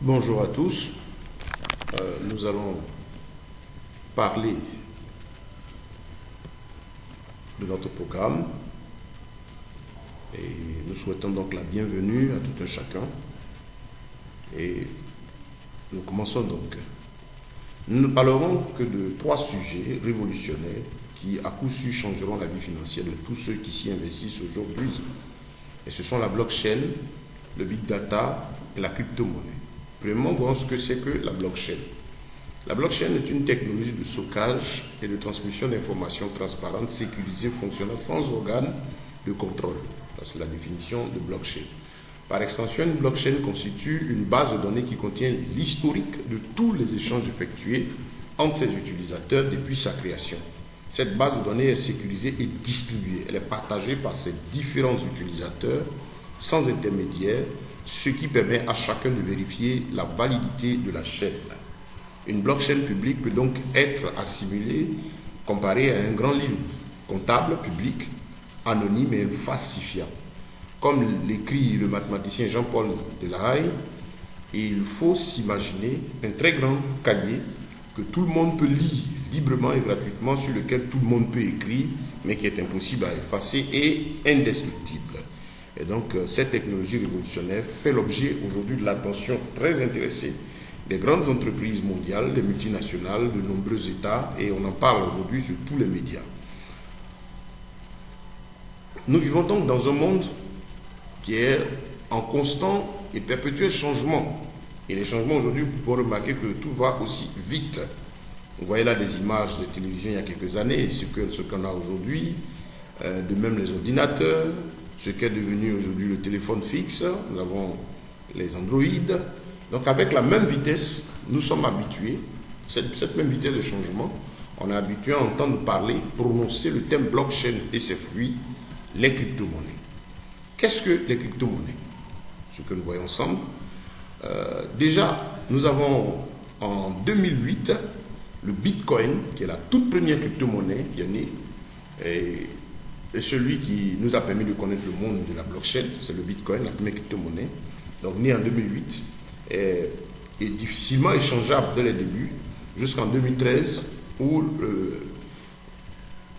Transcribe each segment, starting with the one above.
Bonjour à tous. Nous allons parler de notre programme et nous souhaitons donc la bienvenue à tout un chacun. Et nous commençons donc. Nous ne parlerons que de 3 sujets révolutionnaires qui à coup sûr changeront la vie financière de tous ceux qui s'y investissent aujourd'hui. Et ce sont la blockchain, le big data et la crypto-monnaie. Premièrement, voyons ce que c'est que la blockchain. La blockchain est une technologie de stockage et de transmission d'informations transparentes, sécurisées, fonctionnant sans organe de contrôle. C'est la définition de blockchain. Par extension, une blockchain constitue une base de données qui contient l'historique de tous les échanges effectués entre ses utilisateurs depuis sa création. Cette base de données est sécurisée et distribuée. Elle est partagée par ses différents utilisateurs sans intermédiaire, ce qui permet à chacun de vérifier la validité de la chaîne. Une blockchain publique peut donc être assimilée, comparée à un grand livre comptable public, anonyme et falsifiable. Comme l'écrit le mathématicien Jean-Paul Delahaye, il faut s'imaginer un très grand cahier que tout le monde peut lire librement et gratuitement, sur lequel tout le monde peut écrire, mais qui est impossible à effacer et indestructible. Et donc, cette technologie révolutionnaire fait l'objet aujourd'hui de l'attention très intéressée des grandes entreprises mondiales, des multinationales, de nombreux États, et on en parle aujourd'hui sur tous les médias. Nous vivons donc dans un monde qui est en constant et perpétuel changement. Et les changements aujourd'hui, vous pouvez remarquer que tout va aussi vite. Vous voyez là des images de télévision il y a quelques années, et ce qu'on a aujourd'hui, de même les ordinateurs, ce qu'est devenu aujourd'hui le téléphone fixe, nous avons les Android. Donc avec la même vitesse, nous sommes habitués, cette même vitesse de changement, on est habitué à entendre parler, prononcer le terme blockchain et ses fruits, les crypto-monnaies. Qu'est-ce que les crypto-monnaies? Ce que nous voyons ensemble. Déjà, nous avons en 2008 le Bitcoin, qui est la toute première crypto-monnaie qui est née, et celui qui nous a permis de connaître le monde de la blockchain, c'est le Bitcoin, la première crypto-monnaie, donc née en 2008, et difficilement échangeable dès les débuts, jusqu'en 2013, où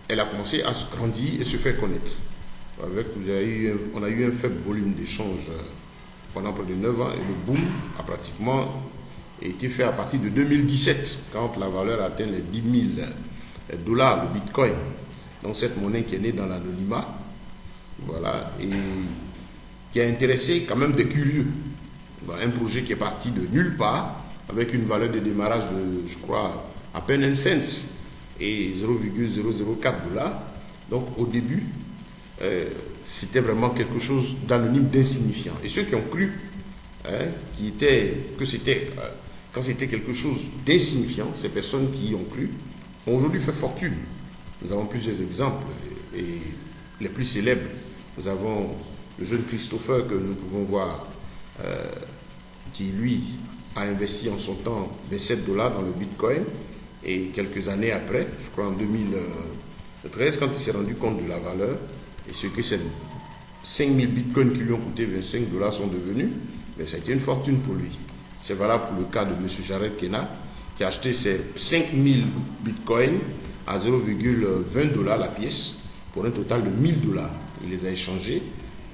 elle a commencé à se grandir et se faire connaître. On a eu un faible volume d'échanges pendant près de 9 ans, et le boom a pratiquement été fait à partir de 2017, quand la valeur atteint les $10 000, le Bitcoin. Donc cette monnaie qui est née dans l'anonymat, voilà, et qui a intéressé quand même des curieux. Un projet qui est parti de nulle part, avec une valeur de démarrage de, je crois, à peine 1 cent et $0,004. Donc au début, c'était vraiment quelque chose d'anonyme, d'insignifiant. Et ceux qui ont cru quand c'était quelque chose d'insignifiant, ces personnes qui y ont cru ont aujourd'hui fait fortune. Nous avons plusieurs exemples, et les plus célèbres, nous avons le jeune Christopher que nous pouvons voir, qui lui a investi en son temps $27 dans le Bitcoin, et quelques années après, je crois en 2013, quand il s'est rendu compte de la valeur et ce que ces 5000 Bitcoins qui lui ont coûté $25 sont devenus, mais ça a été une fortune pour lui. C'est valable pour le cas de M. Jared Kena, qui a acheté ses 5000 Bitcoins à $0,20 la pièce, pour un total de $1000. Il les a échangés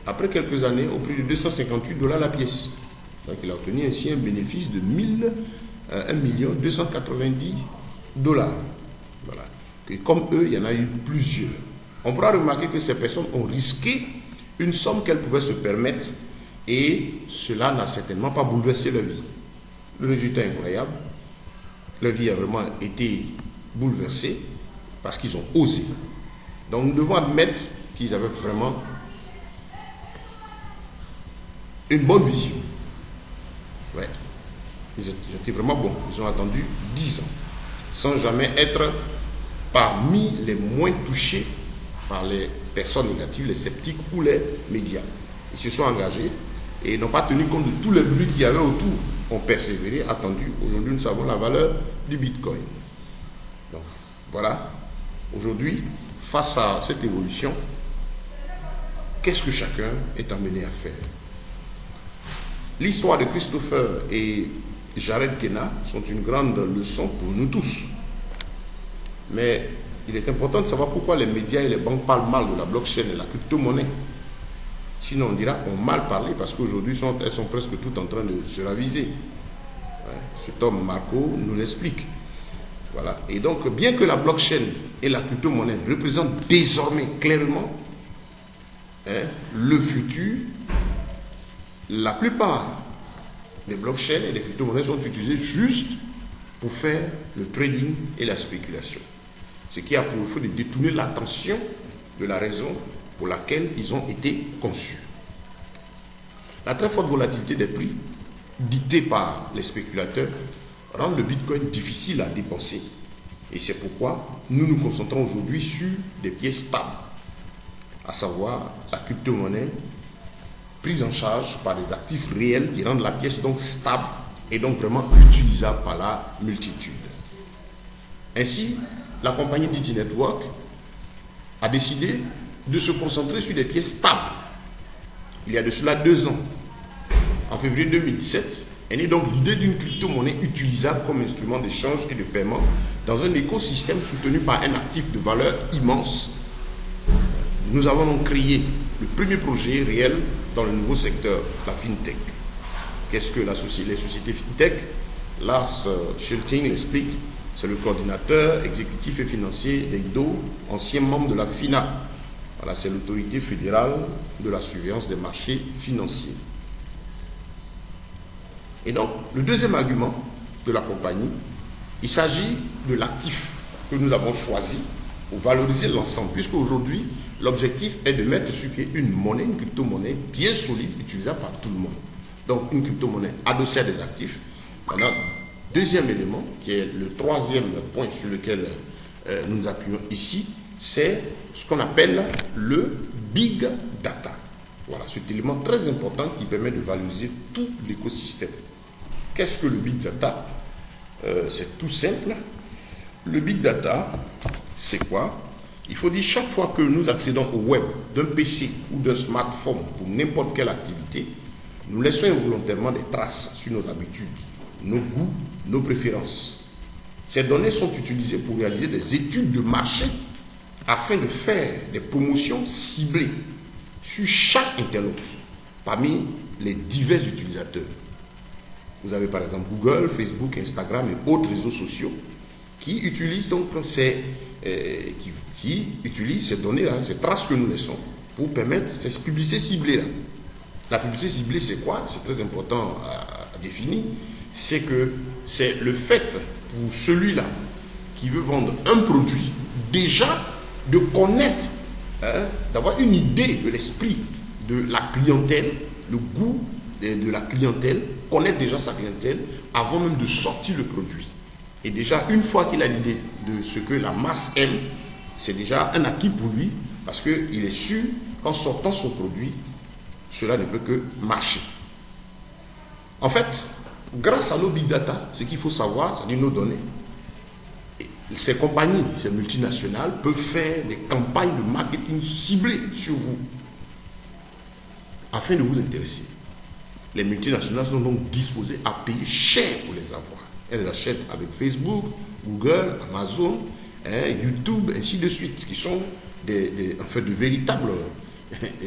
après quelques années au prix de $258 la pièce. Donc il a obtenu ainsi un bénéfice de 1 290 $. Voilà. Et comme eux, il y en a eu plusieurs. On pourra remarquer que ces personnes ont risqué une somme qu'elles pouvaient se permettre, et cela n'a certainement pas bouleversé leur vie. Le résultat est incroyable. Leur vie a vraiment été bouleversée parce qu'ils ont osé. Donc nous devons admettre qu'ils avaient vraiment une bonne vision. Ouais. Ils étaient vraiment bons. Ils ont attendu 10 ans sans jamais être parmi les moins touchés par les personnes négatives, les sceptiques ou les médias. Ils se sont engagés et n'ont pas tenu compte de tous les bruits qu'il y avait autour. Ont persévéré, attendu. Aujourd'hui, nous savons la valeur du Bitcoin. Donc, voilà. Aujourd'hui, face à cette évolution, qu'est-ce que chacun est amené à faire? l'histoire de Christopher et Jared Kena sont une grande leçon pour nous tous. Mais il est important de savoir pourquoi les médias et les banques parlent mal de la blockchain et de la crypto-monnaie. Sinon, on dira on mal parlé parce qu'aujourd'hui, elles sont presque toutes en train de se raviser. Cet homme, Marco, nous l'explique. Voilà. Et donc, bien que la blockchain et la crypto-monnaie représentent désormais clairement le futur, la plupart des blockchains et des crypto-monnaies sont utilisées juste pour faire le trading et la spéculation. Ce qui a pour effet de détourner l'attention de la raison pour laquelle ils ont été conçus. La très forte volatilité des prix, dictée par les spéculateurs, rend le Bitcoin difficile à dépenser. Et c'est pourquoi nous nous concentrons aujourd'hui sur des pièces stables, à savoir la crypto-monnaie prise en charge par des actifs réels qui rendent la pièce donc stable et donc vraiment utilisable par la multitude. Ainsi, la compagnie Didi Network a décidé de se concentrer sur des pièces stables. Il y a de cela 2 ans, en février 2017, est née donc l'idée d'une crypto-monnaie utilisable comme instrument d'échange et de paiement dans un écosystème soutenu par un actif de valeur immense. Nous avons donc créé le premier projet réel dans le nouveau secteur, la FinTech. Qu'est-ce que les sociétés FinTech? Lars Schilting l'explique, c'est le coordinateur exécutif et financier d'Eido, ancien membre de la FINA. Voilà, c'est l'autorité fédérale de la surveillance des marchés financiers. Et donc, le deuxième argument de la compagnie, il s'agit de l'actif que nous avons choisi pour valoriser l'ensemble, puisque aujourd'hui, l'objectif est de mettre sur pied une monnaie, une crypto-monnaie bien solide, utilisable par tout le monde. Donc, une crypto-monnaie adossée à des actifs. Maintenant, deuxième élément, qui est le troisième point sur lequel nous nous appuyons ici, c'est ce qu'on appelle le Big Data. Voilà, cet élément très important qui permet de valoriser tout l'écosystème. Qu'est-ce que le Big Data? C'est tout simple. Le Big Data, c'est quoi? Il faut dire chaque fois que nous accédons au web d'un PC ou d'un smartphone pour n'importe quelle activité, nous laissons involontairement des traces sur nos habitudes, nos goûts, nos préférences. Ces données sont utilisées pour réaliser des études de marché afin de faire des promotions ciblées sur chaque internaute parmi les divers utilisateurs. Vous avez par exemple Google, Facebook, Instagram et autres réseaux sociaux qui utilisent donc qui utilisent ces données-là, ces traces que nous laissons pour permettre ces publicités ciblées-là. La publicité ciblée, c'est quoi? C'est très important à définir. C'est que c'est le fait pour celui-là qui veut vendre un produit, déjà de connaître, d'avoir une idée de l'esprit de la clientèle, le goût de la clientèle, connaître déjà sa clientèle avant même de sortir le produit. Et déjà, une fois qu'il a l'idée de ce que la masse aime, c'est déjà un acquis pour lui parce qu'il est sûr qu'en sortant son produit, cela ne peut que marcher. En fait, grâce à nos big data, ce qu'il faut savoir, c'est-à-dire nos données, ces compagnies, ces multinationales peuvent faire des campagnes de marketing ciblées sur vous afin de vous intéresser. Les multinationales sont donc disposées à payer cher pour les avoir. Elles achètent avec Facebook, Google, Amazon, YouTube, ainsi de suite, qui sont en fait de véritables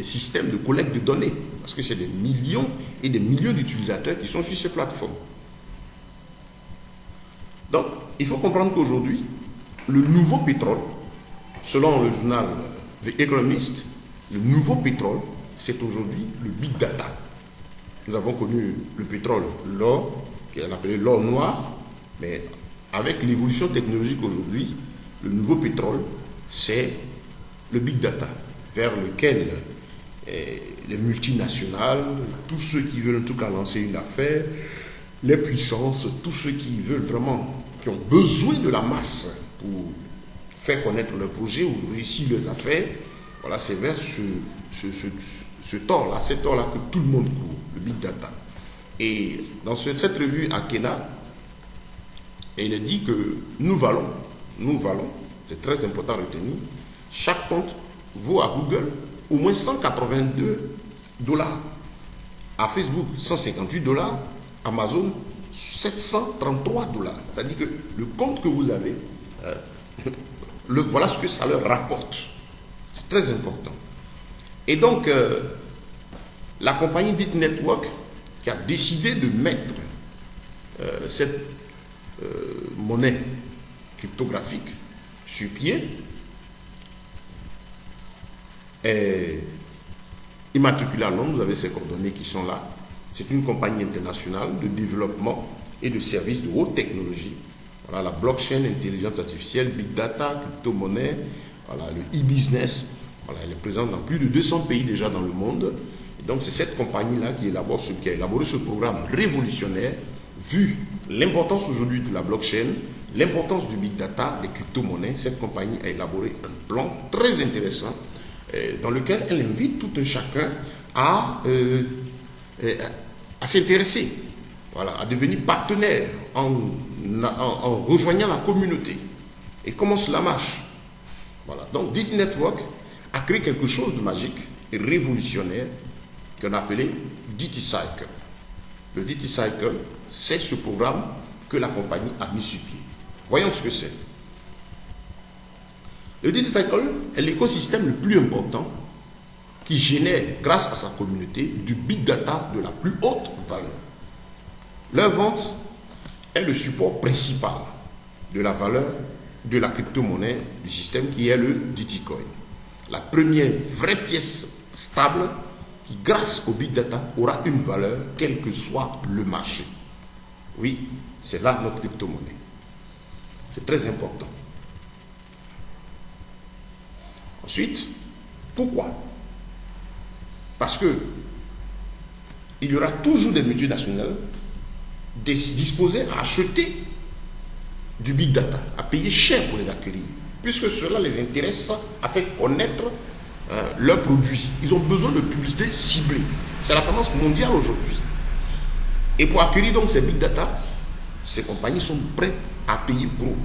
systèmes de collecte de données, parce que c'est des millions et des millions d'utilisateurs qui sont sur ces plateformes. Donc, il faut comprendre qu'aujourd'hui, le nouveau pétrole, selon le journal The Economist, le nouveau pétrole, c'est aujourd'hui le big data. Nous avons connu le pétrole, l'or, qui est appelé l'or noir, mais avec l'évolution technologique aujourd'hui, le nouveau pétrole, c'est le big data, vers lequel les multinationales, tous ceux qui veulent en tout cas lancer une affaire, les puissances, tous ceux qui veulent vraiment, qui ont besoin de la masse pour faire connaître leur projet ou réussir leurs affaires, voilà, c'est vers ce tort-là, cet or-là que tout le monde court, le big data. Et dans cette revue Akena, il est dit que nous valons, c'est très important à retenir, chaque compte vaut à Google au moins $182. À Facebook, 158 $. Amazon, 733 $. C'est-à-dire que le compte que vous avez, voilà ce que ça leur rapporte. C'est très important. Et donc, la compagnie dite Network, qui a décidé de mettre cette monnaie cryptographique sur pied, est immatriculée à Londres. Vous avez ces coordonnées qui sont là. C'est une compagnie internationale de développement et de services de haute technologie. Voilà, la blockchain, intelligence artificielle, big data, crypto-monnaie, voilà, le e-business. Voilà, elle est présente dans plus de 200 pays déjà dans le monde. Et donc c'est cette compagnie-là qui a élaboré ce programme révolutionnaire, vu l'importance aujourd'hui de la blockchain, l'importance du big data, des crypto-monnaies. Cette compagnie a élaboré un plan très intéressant dans lequel elle invite tout un chacun à s'intéresser, voilà, à devenir partenaire en rejoignant la communauté. Et comment cela marche? Voilà. Donc DT Network a créé quelque chose de magique et révolutionnaire qu'on a appelé DT Cycle. Le DT Cycle, c'est ce programme que la compagnie a mis sur pied. Voyons ce que c'est. Le DT Cycle est l'écosystème le plus important qui génère, grâce à sa communauté, du big data de la plus haute valeur. Leur vente est le support principal de la valeur de la crypto-monnaie du système qui est le DT Coin. La première vraie pièce stable qui, grâce au big data, aura une valeur quel que soit le marché. Oui, c'est là notre crypto-monnaie. C'est très important. Ensuite, pourquoi? Parce que il y aura toujours des multinationales disposées à acheter du big data, à payer cher pour les acquérir, puisque cela les intéresse à faire connaître leurs produits. Ils ont besoin de publicité ciblée. C'est la tendance mondiale aujourd'hui. Et pour acquérir donc ces big data, ces compagnies sont prêtes à payer gros.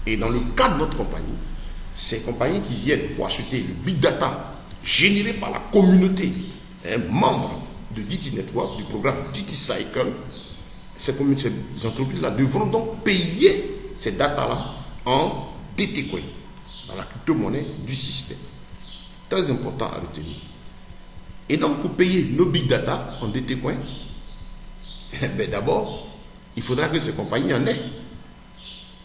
Et dans le cas de notre compagnie, ces compagnies qui viennent pour acheter le big data généré par la communauté, membres de DT Network, du programme DT Cycle, ces entreprises-là devront donc payer ces data-là en DT Coin, dans la crypto-monnaie du système. Très important à retenir. Et donc, pour payer nos big data en DT Coin, d'abord, il faudra que ces compagnies en aient.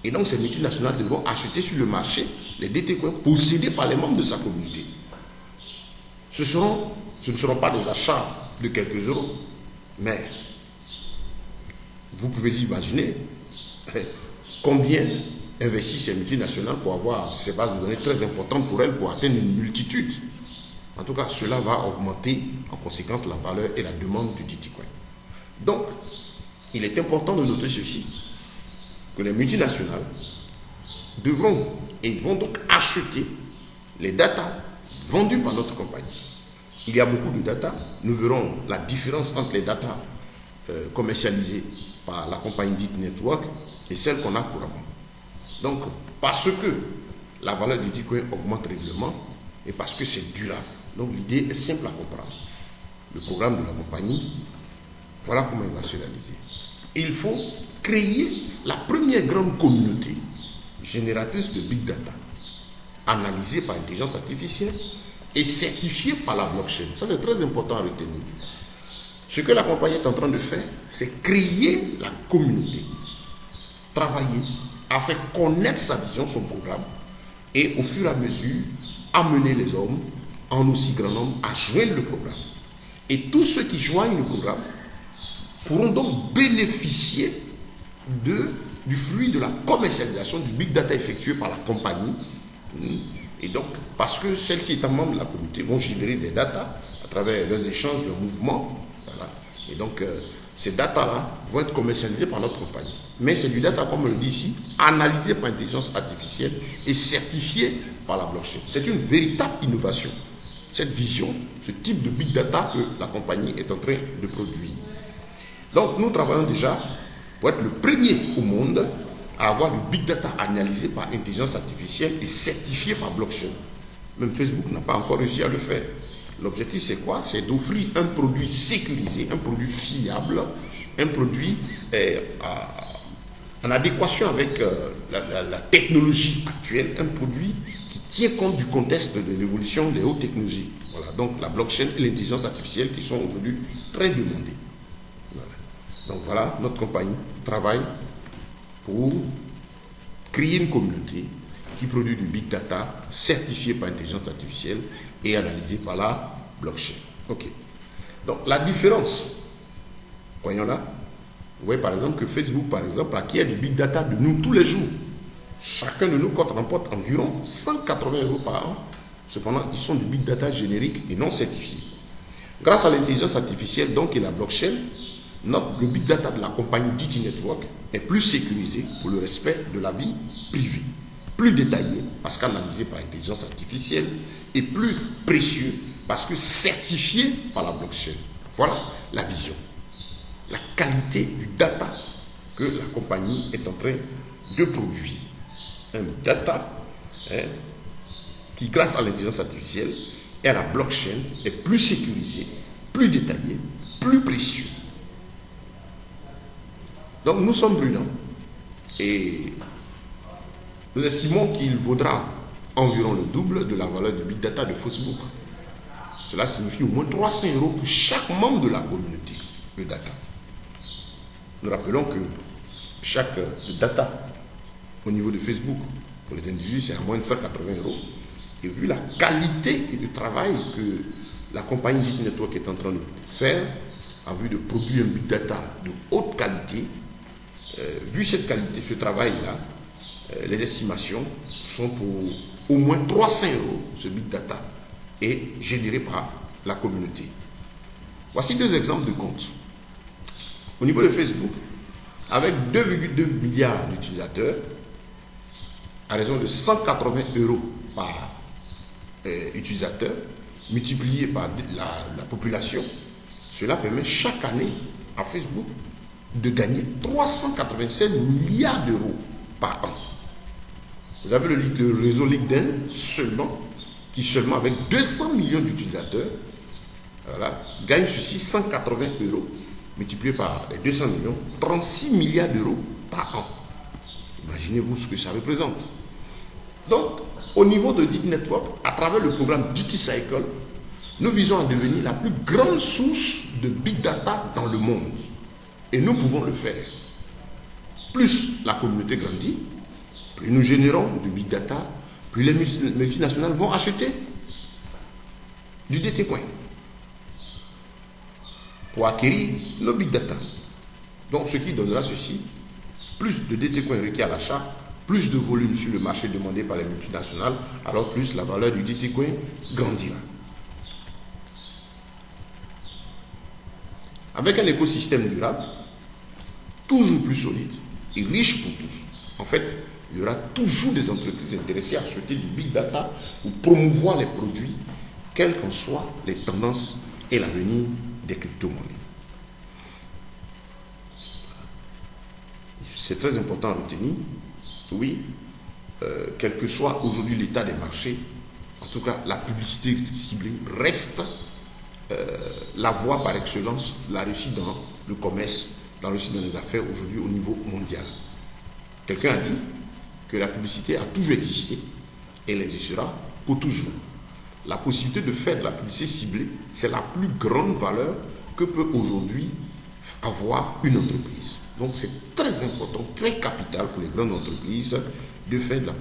Et donc, ces multinationales devront acheter sur le marché les DT Coins possédés par les membres de sa communauté. Ce ne seront pas des achats de quelques euros, mais vous pouvez imaginer combien investissent ces multinationales pour avoir ces bases de données très importantes pour elles, pour atteindre une multitude. En tout cas, cela va augmenter en conséquence la valeur et la demande du DT Coin. Donc, il est important de noter ceci, que les multinationales vont donc acheter les datas vendues par notre compagnie. Il y a beaucoup de data. Nous verrons la différence entre les data commercialisées par la compagnie DT Network et celles qu'on a couramment. Donc, parce que la valeur du DT Coin augmente régulièrement et parce que c'est durable. Donc, l'idée est simple à comprendre. Le programme de la compagnie, voilà comment il va se réaliser. Il faut créer la première grande communauté génératrice de big data, analysée par intelligence artificielle et certifiée par la blockchain. Ça, c'est très important à retenir. Ce que la compagnie est en train de faire, c'est créer la communauté, travailler à faire connaître sa vision, son programme, et au fur et à mesure, amener les hommes, en aussi grand nombre, à joindre le programme. Et tous ceux qui joignent le programme pourront donc bénéficier du fruit de la commercialisation du big data effectué par la compagnie. Et donc, parce que celles-ci étant membres de la communauté vont générer des data à travers leurs échanges, leurs mouvements. Voilà. Et donc, ces data-là vont être commercialisés par notre compagnie. Mais c'est du data, comme on le dit ici, analysé par intelligence artificielle et certifié par la blockchain. C'est une véritable innovation. Cette vision, ce type de big data que la compagnie est en train de produire. Donc, nous travaillons déjà pour être le premier au monde à avoir le big data analysé par intelligence artificielle et certifié par blockchain. Même Facebook n'a pas encore réussi à le faire. L'objectif, c'est quoi? C'est d'offrir un produit sécurisé, un produit fiable, un produit en adéquation avec la technologie actuelle, un produit qui tient compte du contexte de l'évolution des hautes technologies. Voilà, donc la blockchain et l'intelligence artificielle qui sont aujourd'hui très demandées. Voilà. Donc voilà, notre compagnie travaille pour créer une communauté qui produit du big data certifié par l'intelligence artificielle et analysé par la blockchain. Ok. Donc la différence, voyons là, vous voyez par exemple que Facebook, par exemple, acquiert du big data de nous tous les jours. Chacun de nous remporte environ 180 € par an. Cependant, ils sont du big data générique et non certifié. Grâce à l'intelligence artificielle donc et la blockchain, le big data de la compagnie DT Network est plus sécurisé pour le respect de la vie privée, plus détaillé parce qu'analysé par l'intelligence artificielle et plus précieux parce que certifié par la blockchain. Voilà la vision, la qualité du data que la compagnie est en train de produire. Un data qui, grâce à l'intelligence artificielle et à la blockchain, est plus sécurisé, plus détaillé, plus précieux. Donc nous sommes prudents et nous estimons qu'il vaudra environ le double de la valeur du big data de Facebook. Cela signifie au moins 300 € pour chaque membre de la communauté, le data. Nous rappelons que chaque data au niveau de Facebook, pour les individus, c'est à moins de 180 €. Et vu la qualité du travail que la compagnie DT Network est en train de faire, en vue de produire un big data de haute qualité, vu cette qualité, ce travail-là, les estimations sont pour au moins 300 € ce big data est généré par la communauté. Voici deux exemples de comptes. Au niveau de Facebook, avec 2,2 milliards d'utilisateurs, à raison de 180 € par utilisateur, multiplié par la population, cela permet chaque année à Facebook de gagner 396 milliards d'euros par an. Vous avez le réseau LinkedIn qui seulement avec 200 millions d'utilisateurs, voilà, gagne ceci 180 € multiplié par les 200 millions, 36 milliards d'euros par an. Imaginez-vous ce que ça représente. Donc, au niveau de DT Network, à travers le programme DT Cycle, nous visons à devenir la plus grande source de big data dans le monde. Et nous pouvons le faire. Plus la communauté grandit, plus nous générons du big data, plus les multinationales vont acheter du DT Coin pour acquérir nos big data. Donc ce qui donnera ceci, plus de DT Coin requis à l'achat, plus de volume sur le marché demandé par les multinationales, alors plus la valeur du DT Coin grandira. Avec un écosystème durable, toujours plus solide et riche pour tous. En fait, il y aura toujours des entreprises intéressées à acheter du big data ou promouvoir les produits, quelles qu'en soient les tendances et l'avenir des crypto-monnaies. C'est très important à retenir. Oui, quel que soit aujourd'hui l'état des marchés, en tout cas la publicité ciblée reste la voie par excellence, la réussite dans le commerce, la réussite dans les affaires aujourd'hui au niveau mondial. Quelqu'un a dit que la publicité a toujours existé et elle existera pour toujours. La possibilité de faire de la publicité ciblée, c'est la plus grande valeur que peut aujourd'hui avoir une entreprise. Donc c'est très important, très capital pour les grandes entreprises de faire de la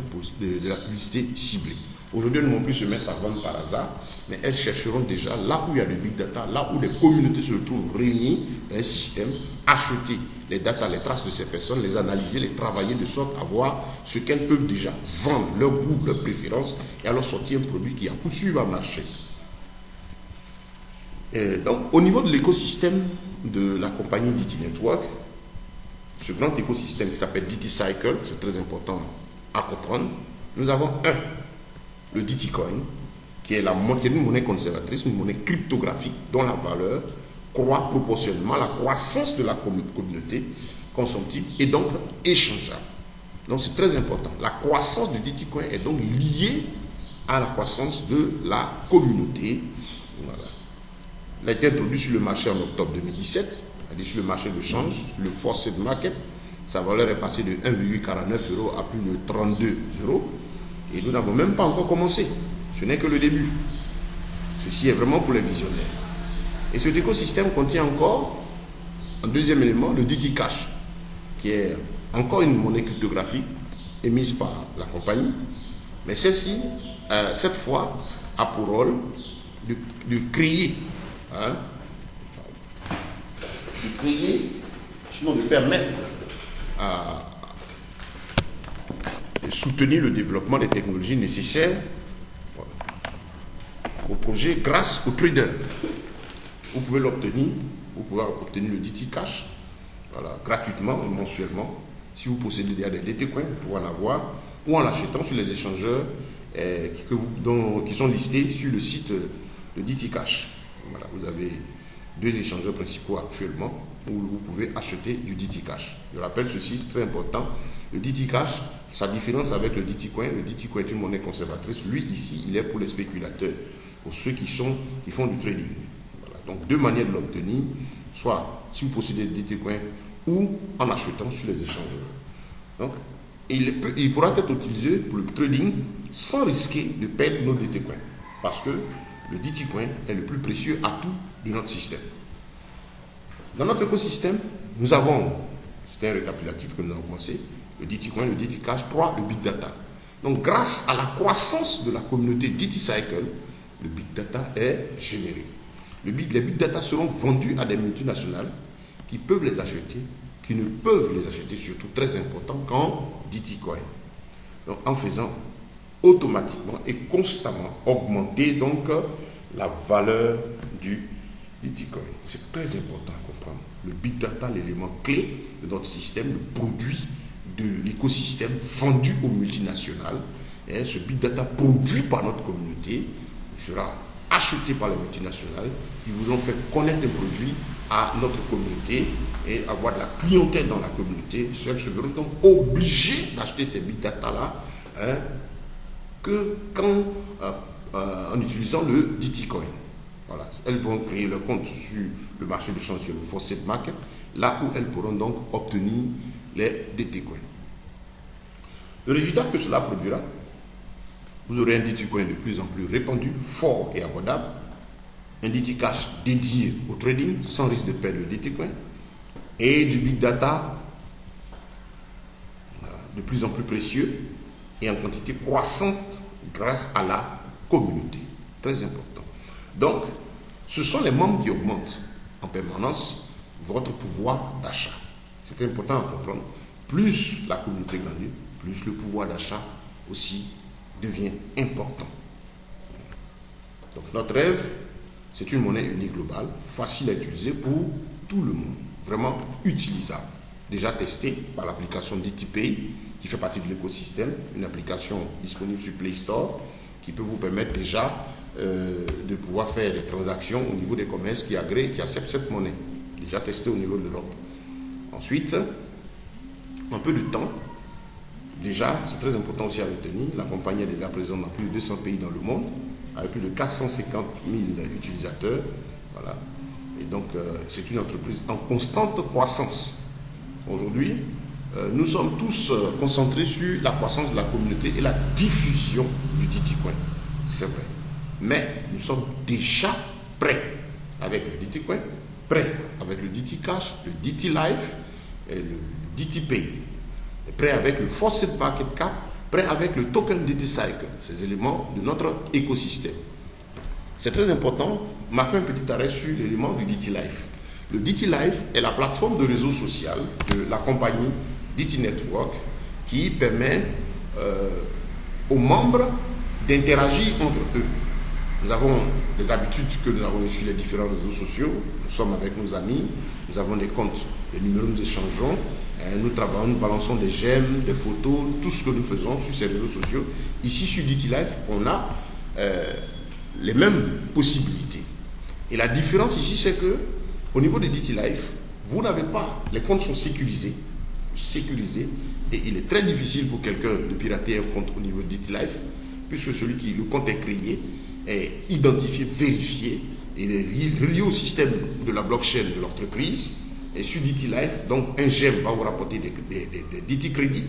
publicité ciblée. Aujourd'hui, elles ne vont plus se mettre à vendre par hasard, mais elles chercheront déjà là où il y a le big data, là où les communautés se retrouvent réunies dans un système, acheter les data, les traces de ces personnes, les analyser, les travailler de sorte à voir ce qu'elles peuvent déjà vendre, leur goût, leur préférence, et alors sortir un produit qui à coup sûr va marcher. Et donc, au niveau de l'écosystème de la compagnie DT Network, ce grand écosystème qui s'appelle DT Cycle, c'est très important à comprendre. Nous avons le DT Coin, qui est une monnaie conservatrice, une monnaie cryptographique dont la valeur croît proportionnellement à la croissance de la communauté consomptible et donc échangeable. Donc c'est très important. La croissance du DT Coin est donc liée à la croissance de la communauté Voilà. Il a été introduit sur le marché en octobre 2017, c'est-à-dire sur le marché de change, sur le forced market. Sa valeur est passée de 1,49 € à plus de 32 €. Et nous n'avons même pas encore commencé. Ce n'est que le début. Ceci est vraiment pour les visionnaires. Et cet écosystème contient encore un deuxième élément, le DT Cash, qui est encore une monnaie cryptographique émise par la compagnie. Mais celle-ci, cette fois, a pour rôle de créer, sinon de permettre de soutenir le développement des technologies nécessaires au projet grâce aux traders. Vous pouvez l'obtenir, vous pouvez obtenir le DT Cash, voilà, gratuitement ou mensuellement. Si vous possédez déjà des DT Coins, vous pouvez en avoir, ou en l'achetant sur les échangeurs qui sont listés sur le site de DT Cash. Voilà, vous avez deux échangeurs principaux actuellement où vous pouvez acheter du DT Cash. Je rappelle ceci, c'est très important. Le DT Cash, sa différence avec le DT Coin, le DT Coin est une monnaie conservatrice. Lui, ici, il est pour les spéculateurs, pour ceux qui font du trading. Voilà. Donc, deux manières de l'obtenir, soit si vous possédez le DT Coin ou en achetant sur les échangeurs. Donc, il pourra être utilisé pour le trading sans risquer de perdre nos DT Coins, parce que le DT Coin est le plus précieux atout de notre système. Dans notre écosystème, nous avons, c'est un récapitulatif que nous avons commencé, le DT Coin, le DT Cash, 3, le Big Data. Donc, grâce à la croissance de la communauté DT Cycle, le Big Data est généré. Les Big Data seront vendus à des multinationales qui peuvent les acheter, qui ne peuvent les acheter, surtout très important, qu'en DT Coin. Donc, en faisant automatiquement et constamment augmenter donc la valeur du DT Coin. C'est très important à comprendre. Le Big Data, l'élément clé de notre système, le produit de l'écosystème vendu aux multinationales. Et ce Big Data produit par notre communauté sera acheté par les multinationales qui voudront faire connaître les produits à notre communauté et avoir de la clientèle dans la communauté. Elles se verront donc obligées d'acheter ces Big Data-là que en utilisant le DT Coin. Voilà. Elles vont créer leur compte sur le marché de change qui est le forced market, là où elles pourront donc obtenir les DT Coins. Le résultat que cela produira, vous aurez un DT Coin de plus en plus répandu, fort et abordable, un DT Cash dédié au trading sans risque de perdre le DT Coin, et du Big Data de plus en plus précieux et en quantité croissante grâce à la communauté. Très important. Donc, ce sont les membres qui augmentent en permanence votre pouvoir d'achat. C'est important à comprendre. Plus la communauté grandit, plus le pouvoir d'achat aussi devient important. Donc, notre rêve, c'est une monnaie unique globale, facile à utiliser pour tout le monde. Vraiment utilisable. Déjà testé par l'application DTPay, qui fait partie de l'écosystème, une application disponible sur Play Store, qui peut vous permettre déjà de pouvoir faire des transactions au niveau des commerces qui agréent, qui acceptent cette monnaie. Déjà testé au niveau de l'Europe. Ensuite, un peu de temps. Déjà, c'est très important aussi à retenir, la compagnie est déjà présente dans plus de 200 pays dans le monde, avec plus de 450 000 utilisateurs. Voilà. Et donc, c'est une entreprise en constante croissance. Aujourd'hui, nous sommes tous concentrés sur la croissance de la communauté et la diffusion du DT Coin. C'est vrai. Mais nous sommes déjà prêts avec le DT Coin, prêts avec le DT Cash, le DT Life et le DT Pay. Prêts avec le Forced Market Cap, prêts avec le token DT Cycle. Ces éléments de notre écosystème. C'est très important. Marquons un petit arrêt sur l'élément du DT Life. Le DT Life est la plateforme de réseau social de la compagnie DT Network qui permet aux membres d'interagir entre eux. Nous avons des habitudes que nous avons sur les différents réseaux sociaux. Nous sommes avec nos amis, nous avons des comptes, les numéros nous échangeons, nous travaillons, nous balançons des j'aime, des photos, tout ce que nous faisons sur ces réseaux sociaux. Ici sur DT Life, on a les mêmes possibilités. Et la différence ici, c'est que au niveau de DT Life, vous n'avez pas, les comptes sont sécurisés, et il est très difficile pour quelqu'un de pirater un compte au niveau de DT Life, puisque le compte est créé, est identifié, vérifié, il est relié au système de la blockchain de l'entreprise. Et sur DT Life, donc un GEM va vous rapporter des DT Credit,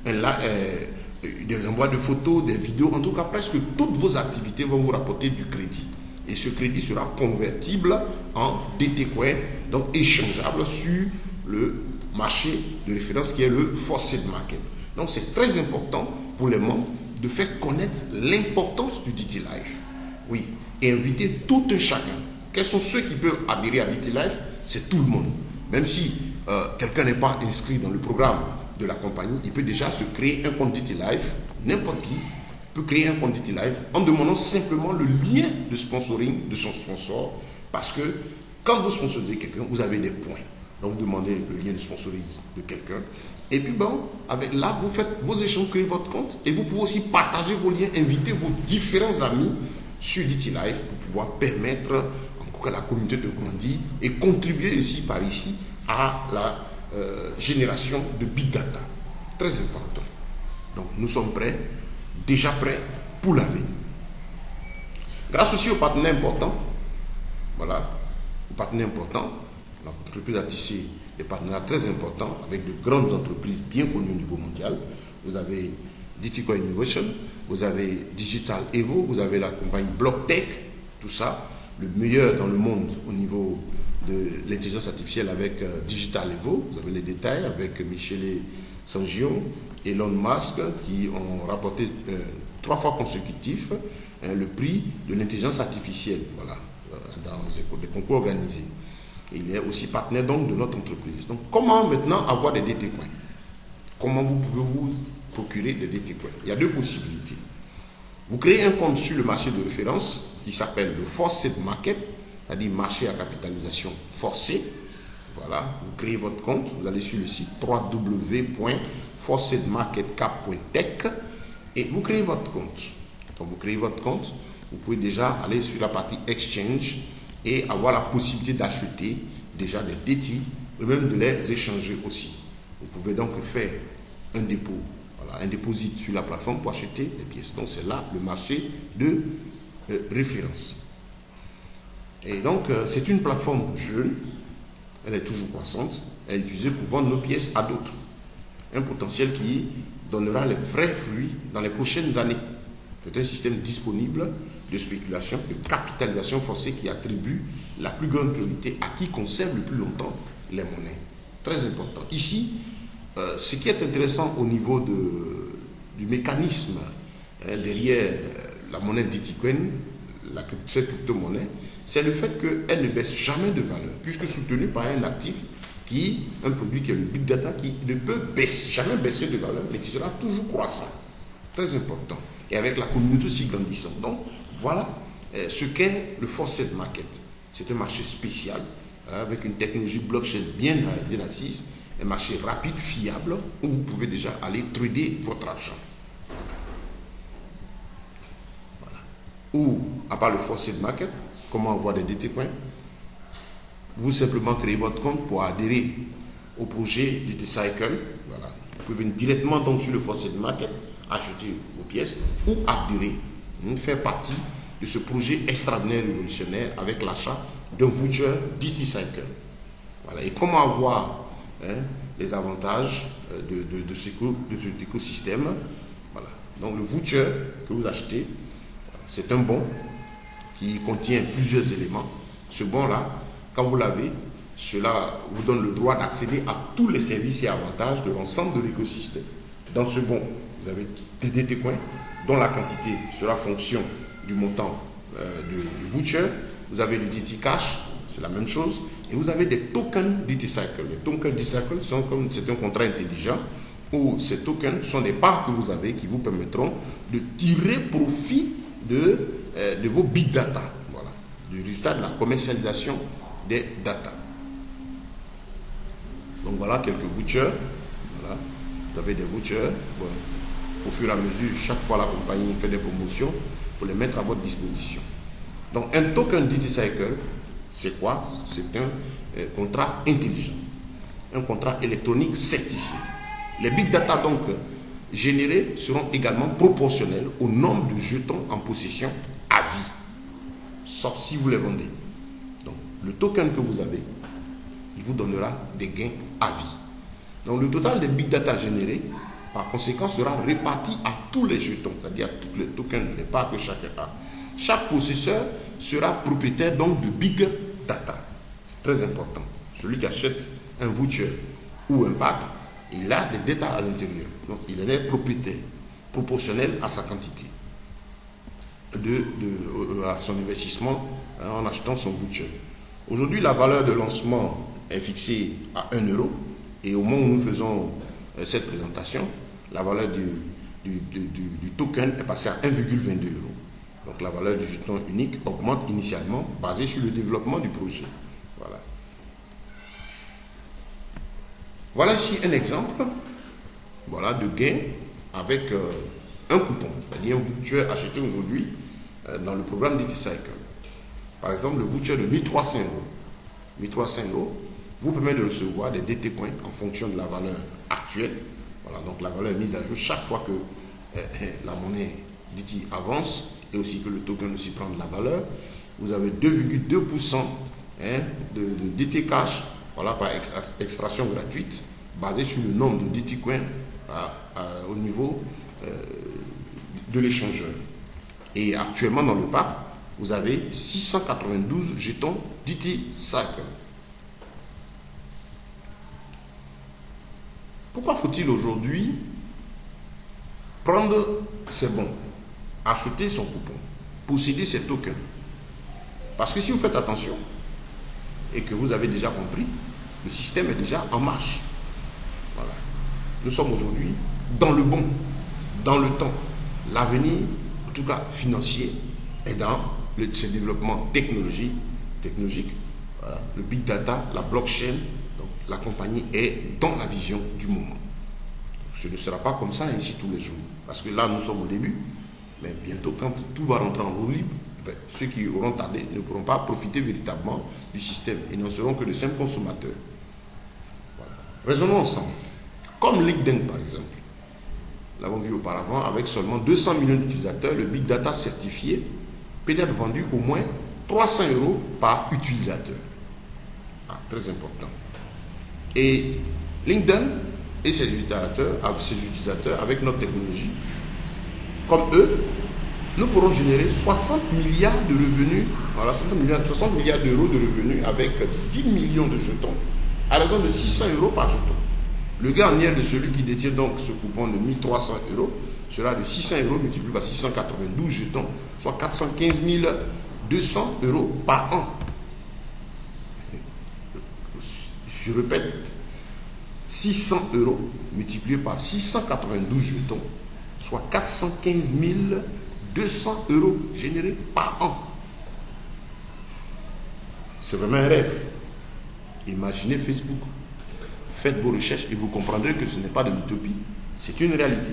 des envois de photos, des vidéos, en tout cas presque toutes vos activités vont vous rapporter du crédit. Et ce crédit sera convertible en DT Coin, donc échangeable sur le marché de référence qui est le Forced Market. Donc c'est très important pour les membres de faire connaître l'importance du DT Life. Oui, et inviter tout un chacun. Quels sont ceux qui peuvent adhérer à DT Life? C'est tout le monde. Même si quelqu'un n'est pas inscrit dans le programme de la compagnie, il peut déjà se créer un compte DT Life. N'importe qui peut créer un compte DT Life en demandant simplement le lien de sponsoring de son sponsor. Parce que quand vous sponsorisez quelqu'un, vous avez des points. Donc vous demandez le lien de sponsoring de quelqu'un. Et puis bon, avec là, vous faites vos échanges, créez votre compte. Et vous pouvez aussi partager vos liens, inviter vos différents amis sur DT Life pour pouvoir permettre que la communauté de grandir et contribuer aussi par ici à la génération de big data. Très important. Donc nous sommes prêts, déjà prêts pour l'avenir. Grâce aussi aux partenaires importants, voilà, aux partenaires importants, l'entreprise a tissé des partenariats très importants avec de grandes entreprises bien connues au niveau mondial. Vous avez DT Coin Innovation, vous avez Digital Evo, vous avez la compagnie BlockTech, tout ça. Le meilleur dans le monde au niveau de l'intelligence artificielle avec Digital Evo. Vous avez les détails avec Michele Sangio, Elon Musk qui ont rapporté 3 fois consécutifs le prix de l'intelligence artificielle, voilà, dans des concours organisés. Il est aussi partenaire donc de notre entreprise. Donc comment maintenant avoir des DT Coins? Comment vous pouvez vous procurer des DT Coins? Il y a 2 possibilités. Vous créez un compte sur le marché de référence qui s'appelle le Forced Market, c'est-à-dire marché à capitalisation forcée. Voilà, vous créez votre compte, vous allez sur le site www.forcedmarketcap.tech et vous créez votre compte. Quand vous créez votre compte, vous pouvez déjà aller sur la partie Exchange et avoir la possibilité d'acheter déjà des DT et même de les échanger aussi. Vous pouvez donc faire un dépôt. Un dépôt sur la plateforme pour acheter les pièces. Donc c'est là le marché de référence. Et donc c'est une plateforme jeune, elle est toujours croissante, elle est utilisée pour vendre nos pièces à d'autres. Un potentiel qui donnera les vrais fruits dans les prochaines années. C'est un système disponible de spéculation, de capitalisation forcée qui attribue la plus grande priorité à qui conserve le plus longtemps les monnaies. Très important. Ici, ce qui est intéressant au niveau du mécanisme derrière la monnaie DT Coin, cette crypto-monnaie, c'est le fait qu'elle ne baisse jamais de valeur, puisque soutenue par un actif un produit qui est le big data, qui ne peut jamais baisser de valeur, mais qui sera toujours croissant. Très important. Et avec la communauté aussi grandissante. Donc, voilà ce qu'est le Forced Market. C'est un marché spécial, avec une technologie blockchain bien assise, un marché rapide, fiable, où vous pouvez déjà aller trader votre argent. Voilà. Ou, à part le Forced Market, comment avoir des DT Coins? Vous simplement créez votre compte pour adhérer au projet DT Cycle. Voilà. Vous pouvez venir directement donc sur le Forced Market, acheter vos pièces ou adhérer, faire partie de ce projet extraordinaire révolutionnaire avec l'achat d'un voucher DT Cycle. Voilà. Et comment avoir les avantages de cet écosystème. Voilà. Donc le voucher que vous achetez, c'est un bon qui contient plusieurs éléments. Ce bon-là, quand vous l'avez, cela vous donne le droit d'accéder à tous les services et avantages de l'ensemble de l'écosystème. Dans ce bon, vous avez des DT Coins dont la quantité sera fonction du montant du voucher. Vous avez du DT Cash, c'est la même chose. Et vous avez des tokens DT Cycle. Les tokens DT Cycle c'est un contrat intelligent où ces tokens sont des parts que vous avez qui vous permettront de tirer profit de vos big data. Voilà. Du résultat de la commercialisation des data. Donc voilà quelques vouchers. Voilà. Vous avez des vouchers. Bon. Au fur et à mesure, chaque fois la compagnie fait des promotions pour les mettre à votre disposition. Donc un token DT Cycle, c'est quoi? C'est un contrat intelligent, un contrat électronique certifié. Les big data donc générés seront également proportionnels au nombre de jetons en possession à vie. sauf si vous les vendez. Donc, le token que vous avez, il vous donnera des gains à vie. Donc, le total des big data générés, par conséquent, sera réparti à tous les jetons, c'est-à-dire à tous les tokens, les parts que chacun a. Chaque possesseur sera propriétaire donc de big data. C'est très important. Celui qui achète un voucher ou un pack, il a des data à l'intérieur. Donc, il en est propriétaire, proportionnel à sa quantité, à son investissement en achetant son voucher. Aujourd'hui, la valeur de lancement est fixée à 1 euro. Et au moment où nous faisons cette présentation, la valeur du token est passée à 1,22 euros. Donc la valeur du jeton unique augmente initialement basée sur le développement du projet. Voilà. Voilà ici un exemple, voilà, de gain avec un coupon, c'est-à-dire un voucher acheté aujourd'hui dans le programme DigiCycle. Par exemple, le voucher de 1300 euros. 1300 euros vous permet de recevoir des DT points en fonction de la valeur actuelle. Voilà, donc la valeur est mise à jour chaque fois que la monnaie DT avance et aussi que le token aussi prend de la valeur. Vous avez 2,2% de DT cash, voilà, par extraction gratuite basée sur le nombre de DT coins au niveau de l'échangeur. Et actuellement dans le pack, vous avez 692 jetons DigiCycle. Pourquoi faut-il aujourd'hui prendre ses bons, acheter son coupon, posséder ses tokens? Parce que si vous faites attention et que vous avez déjà compris, le système est déjà en marche. Voilà. Nous sommes aujourd'hui dans le bon, dans le temps. L'avenir, en tout cas financier, est dans ce développement technologique, voilà, le big data, la blockchain. Donc la compagnie est dans la vision du moment. Ce ne sera pas comme ça ainsi tous les jours. Parce que là, nous sommes au début, mais bientôt, quand tout va rentrer en roue libre, ceux qui auront tardé ne pourront pas profiter véritablement du système et n'en seront que de simples consommateurs. Voilà. Raisonnons ensemble. Comme LinkedIn, par exemple. Nous l'avons vu auparavant, avec seulement 200 millions d'utilisateurs, le big data certifié peut être vendu au moins 300 euros par utilisateur. Ah, très important. Et LinkedIn et ses utilisateurs, avec notre technologie, comme eux, nous pourrons générer 60 milliards de revenus, voilà, 60 milliards d'euros de revenus avec 10 millions de jetons, à raison de 600 euros par jeton. Le gain annuel de celui qui détient donc ce coupon de 1300 euros sera de 600 euros multiplié par 692 jetons, soit 415 200 euros par an. Je répète, 600 euros multiplié par 692 jetons, soit 415 200 euros générés par an. C'est vraiment un rêve. Imaginez Facebook. Faites vos recherches et vous comprendrez que ce n'est pas de l'utopie. C'est une réalité.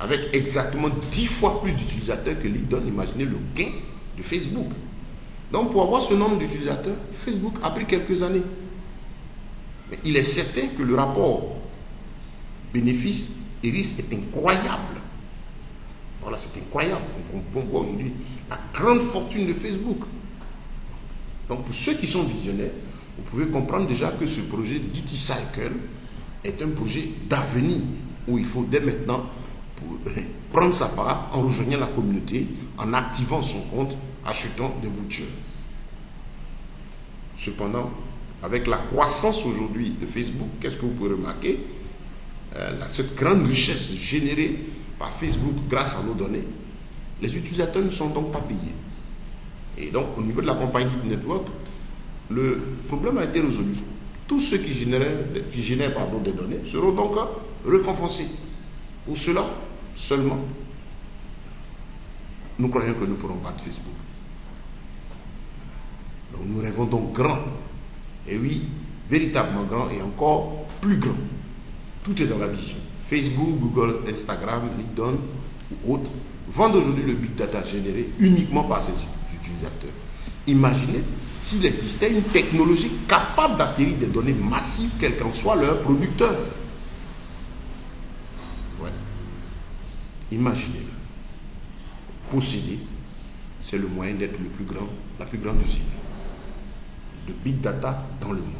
Avec exactement 10 fois plus d'utilisateurs que LinkedIn, imaginez le gain de Facebook. Donc pour avoir ce nombre d'utilisateurs, Facebook a pris quelques années. Mais il est certain que le rapport bénéfice et risque est incroyable. Voilà, c'est incroyable. Donc on voit aujourd'hui la grande fortune de Facebook. Donc pour ceux qui sont visionnaires, vous pouvez comprendre déjà que ce projet DigiCycle est un projet d'avenir où il faut dès maintenant prendre sa part en rejoignant la communauté, en activant son compte, achetant des vouchers. Cependant, avec la croissance aujourd'hui de Facebook, qu'est-ce que vous pouvez remarquer? Cette grande richesse générée par Facebook grâce à nos données, les utilisateurs ne sont donc pas payés. Et donc, au niveau de la compagnie Network, le problème a été résolu. Tous ceux qui génèrent des données seront donc récompensés. Pour cela, seulement, nous croyons que nous pourrons battre Facebook. Donc, nous rêvons donc grand. Et oui, véritablement grand et encore plus grand. Tout est dans la vision. Facebook, Google, Instagram, LinkedIn ou autres vendent aujourd'hui le big data généré uniquement par ses utilisateurs. Imaginez s'il existait une technologie capable d'acquérir des données massives, quel qu'en soit leur producteur. Ouais. Imaginez-le. Posséder c'est le moyen d'être la plus grande usine de big data dans le monde.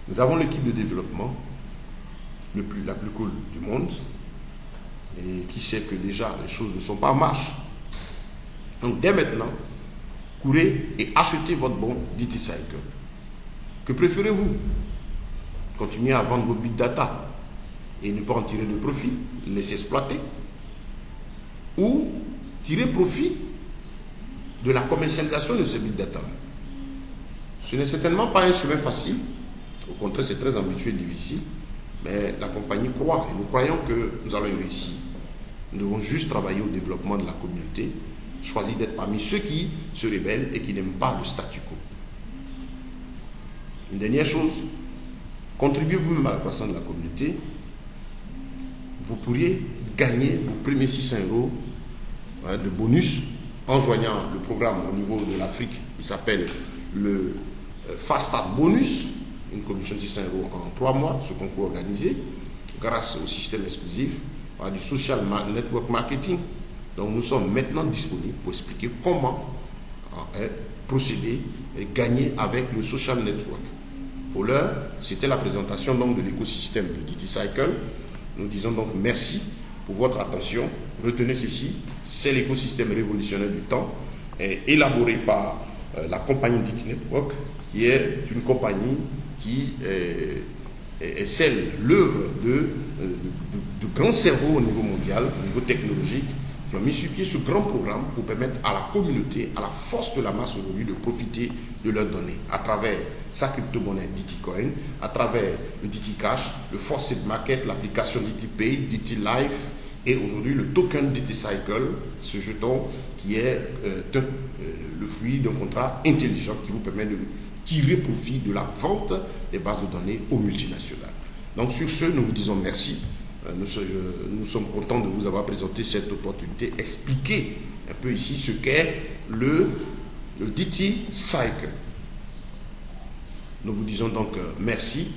Nous avons l'équipe de développement la plus cool du monde et qui sait que déjà les choses ne sont pas en marche. Donc dès maintenant, courez et achetez votre bon DT-Cycle. Que préférez-vous? Continuer à vendre vos big data et ne pas en tirer de profit, laisser exploiter, ou tirer profit de la commercialisation de ces big data. Ce n'est certainement pas un chemin facile, au contraire c'est très ambitieux et difficile, mais la compagnie croit et nous croyons que nous allons y réussir. Nous devons juste travailler au développement de la communauté, choisir d'être parmi ceux qui se rebellent et qui n'aiment pas le statu quo. Une dernière chose, contribuez vous-même à la croissance de la communauté. Vous pourriez gagner vos premiers 600 € de bonus en joignant le programme au niveau de l'Afrique qui s'appelle le Fast Start Bonus, une commission de 600 € en 3 mois, ce concours organisé grâce au système exclusif du Social Network Marketing. Donc nous sommes maintenant disponibles pour expliquer comment procéder et gagner avec le Social Network. Pour l'heure, c'était la présentation donc de l'écosystème de DT-Cycle. Nous disons donc merci pour votre attention. Retenez ceci, c'est l'écosystème révolutionnaire du temps élaboré par la compagnie DT Network, qui est une compagnie qui est celle, l'œuvre de grands cerveaux au niveau mondial, au niveau technologique, qui ont mis sur pied ce grand programme pour permettre à la communauté, à la force de la masse aujourd'hui, de profiter de leurs données à travers sa crypto-monnaie DT Coin, à travers le DT Cash, le Forced Market, l'application DT Pay, DT Life et aujourd'hui le token DT-Cycle, ce jeton qui est le fruit d'un contrat intelligent qui vous permet de tirer profit de la vente des bases de données aux multinationales. Donc sur ce, nous vous disons merci. Nous sommes contents de vous avoir présenté cette opportunité, expliquer un peu ici ce qu'est le DT-Cycle. Nous vous disons donc merci